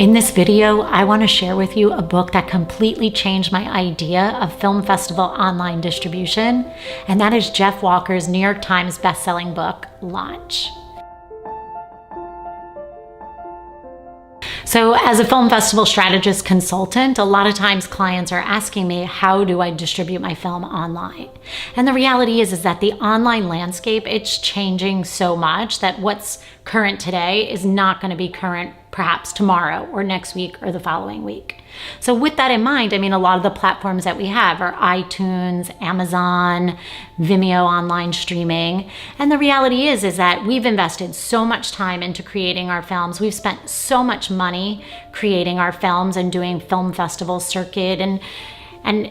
In this video, I want to share with you a book that completely changed my idea of film festival online distribution, and that is Jeff Walker's New York Times bestselling book, Launch. So as a film festival strategist consultant, a lot of times clients are asking me, how do I distribute my film online? And the reality is that the online landscape, it's changing so much that what's current today is not going to be current perhaps tomorrow or next week or the following week. So with that in mind, I mean, a lot of the platforms that we have are iTunes, Amazon, Vimeo online streaming. And the reality is that we've invested so much time into creating our films. We've spent so much money creating our films and doing film festival circuit and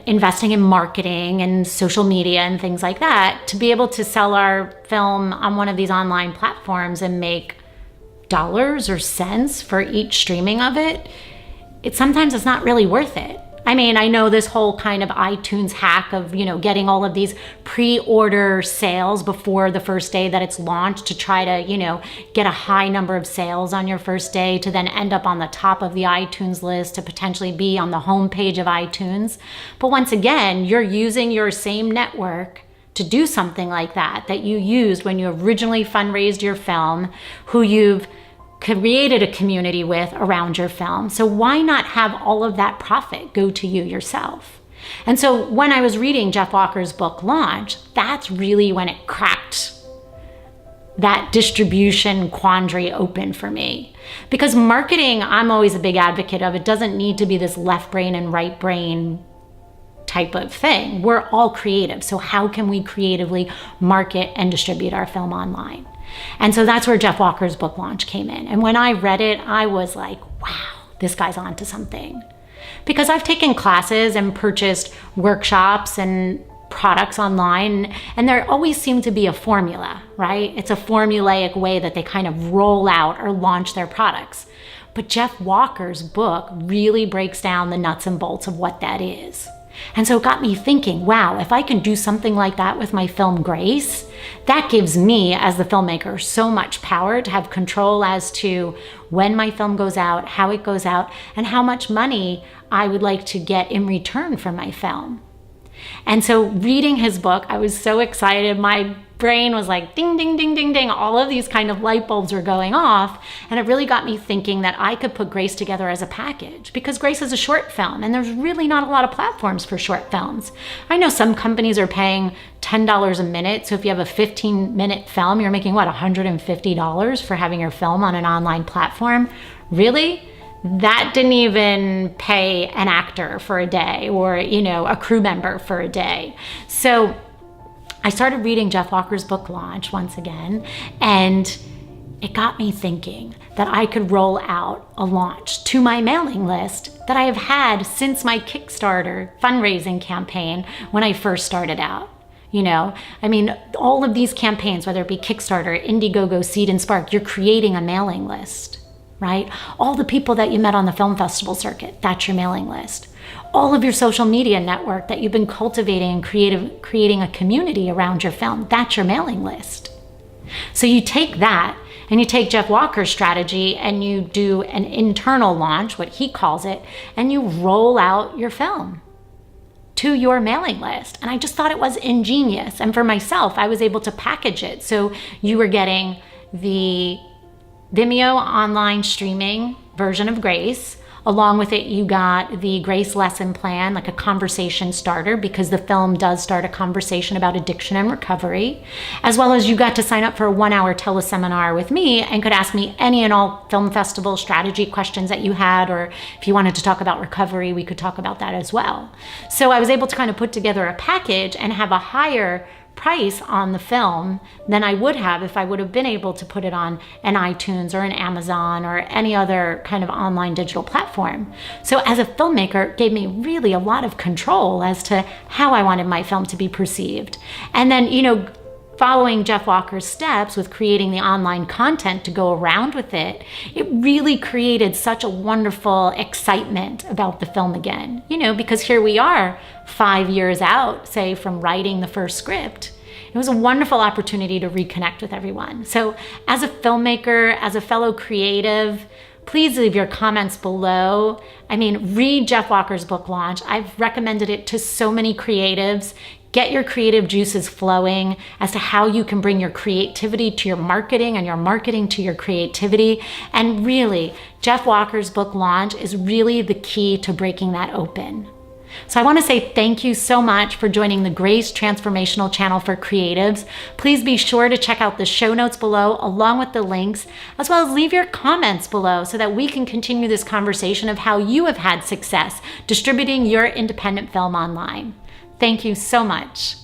investing in marketing and social media and things like that to be able to sell our film on one of these online platforms and make dollars or cents for each streaming of it. Sometimes it's not really worth it. I mean, I know this whole kind of iTunes hack of, getting all of these pre-order sales before the first day that it's launched to try to, get a high number of sales on your first day to then end up on the top of the iTunes list to potentially be on the homepage of iTunes. But once again, you're using your same network to do something like that you used when you originally fundraised your film, who you've created a community with around your film. So why not have all of that profit go to you yourself? And so when I was reading Jeff Walker's book, Launch, that's really when it cracked that distribution quandary open for me. Because marketing, I'm always a big advocate of, it doesn't need to be this left brain and right brain type of thing. We're all creative. So how can we creatively market and distribute our film online? And so that's where Jeff Walker's book Launch came in. And when I read it, I was like, wow, this guy's onto something. Because I've taken classes and purchased workshops and products online, and there always seemed to be a formula, right? It's a formulaic way that they kind of roll out or launch their products. But Jeff Walker's book really breaks down the nuts and bolts of what that is. And so it got me thinking, wow, if I can do something like that with my film Grace, that gives me as the filmmaker so much power to have control as to when my film goes out, how it goes out, and how much money I would like to get in return for my film. And so reading his book, I was so excited. My brain was like ding, ding, ding, ding, ding. All of these kind of light bulbs are going off. And it really got me thinking that I could put Grace together as a package, because Grace is a short film and there's really not a lot of platforms for short films. I know some companies are paying $10 a minute. So if you have a 15-minute film, you're making $150 for having your film on an online platform. Really? That didn't even pay an actor for a day or, a crew member for a day. So I started reading Jeff Walker's book Launch once again, and it got me thinking that I could roll out a launch to my mailing list that I have had since my Kickstarter fundraising campaign when I first started out. All of these campaigns, whether it be Kickstarter, Indiegogo, Seed, and Spark, you're creating a mailing list. Right? All the people that you met on the film festival circuit, that's your mailing list. All of your social media network that you've been cultivating and creating a community around your film, that's your mailing list. So you take that and you take Jeff Walker's strategy and you do an internal launch, what he calls it, and you roll out your film to your mailing list. And I just thought it was ingenious. And for myself, I was able to package it. So you were getting the Vimeo online streaming version of Grace. Along with it, you got the Grace lesson plan, like a conversation starter, because the film does start a conversation about addiction and recovery, as well as you got to sign up for a 1-hour teleseminar with me and could ask me any and all film festival strategy questions that you had, or if you wanted to talk about recovery, we could talk about that as well. So I was able to kind of put together a package and have a higher price on the film than I would have if I would have been able to put it on an iTunes or an Amazon or any other kind of online digital platform. So as a filmmaker, it gave me really a lot of control as to how I wanted my film to be perceived. And then, following Jeff Walker's steps with creating the online content to go around with it, it really created such a wonderful excitement about the film again. Because here we are 5 years out, say, from writing the first script. It was a wonderful opportunity to reconnect with everyone. So as a filmmaker, as a fellow creative, Please leave your comments below. I mean, read Jeff Walker's book launch. I've recommended it to so many creatives. Get your creative juices flowing as to how you can bring your creativity to your marketing and your marketing to your creativity. And really, Jeff Walker's book launch is really the key to breaking that open. So I want to say thank you so much for joining the Grace Transformational Channel for Creatives. Please be sure to check out the show notes below along with the links, as well as leave your comments below so that we can continue this conversation of how you have had success distributing your independent film online. Thank you so much.